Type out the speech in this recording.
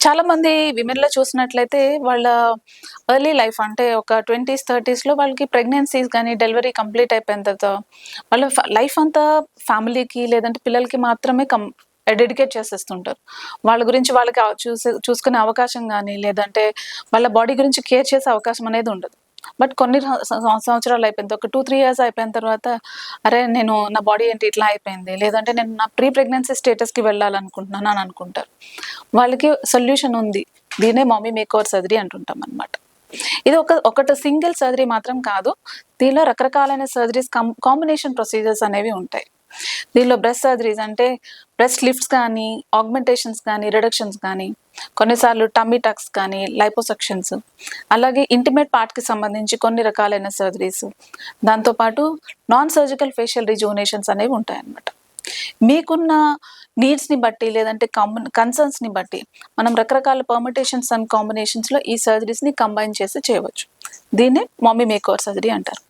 చాలా మంది విమెన్‌లో చూసినట్లయితే వాళ్ళ ఎర్లీ లైఫ్ అంటే ఒక 20స్, 30స్‌లో వాళ్ళకి ప్రెగ్నెన్సీస్ గాని, డెలివరీ కంప్లీట్ అయిపోయిన తర్వాత వాళ్ళ లైఫ్ అంతా ఫ్యామిలీకి లేదంటే పిల్లలకి మాత్రమే డెడికేట్ చేసేస్తుంటారు. వాళ్ళ గురించి వాళ్ళకి చూసుకునే అవకాశం గాని, లేదంటే వాళ్ళ బాడీ గురించి కేర్ చేసే అవకాశం అనేది ఉండదు. బట్ కొన్ని సంవత్సరాలు అయిపోయిన ఒక 2, 3 ఇయర్స్ అయిపోయిన తర్వాత అరే! నేను నా బాడీ ఏంటి ఇట్లా అయిపోయింది. లేదంటే నేను నా ప్రెగ్నెన్సీ స్టేటస్‌కి వెళ్ళాలనుకుంటున్నాను అని అనుకుంటారు. వాళ్ళకి సొల్యూషన్ ఉంది. దీన్నే మమ్మీ మేకోవర్ సర్జరీ అంటుంటామనమాట. ఇది ఒకటి సింగిల్ సర్జరీ మాత్రం కాదు. దీనిలో రకరకాలైన సర్జరీస్ కాంబినేషన్ ప్రొసీజర్స్ అనేవి ఉంటాయి. దీనిలో బ్రెస్ట్ సర్జరీస్ అంటే బ్రెస్ట్ లిఫ్ట్స్ కానీ, ఆగ్మెంటేషన్స్ కానీ, రిడక్షన్స్ కానీ, కొన్నిసార్లు టమ్మీ టక్స్ కానీ, లైపోసక్షన్స్, అలాగే ఇంటిమేట్ పార్ట్‌కి సంబంధించి కొన్ని రకాలైన సర్జరీస్. దాంతో పాటు నాన్ సర్జికల్ ఫేషియల్ రిజువనేషన్స్ అనేవి ఉంటాయన్నమాట. మీకున్న నీడ్స్‌ని బట్టి లేదంటే కన్సర్న్స్‌ని బట్టి మనం రకరకాల పర్ముటేషన్స్ అండ్ కాంబినేషన్స్‌లో ఈ సర్జరీస్‌ని కంబైన్ చేసి చేయవచ్చు. దీన్నే మమ్మీ మేకోవర్ సర్జరీ అంటారు.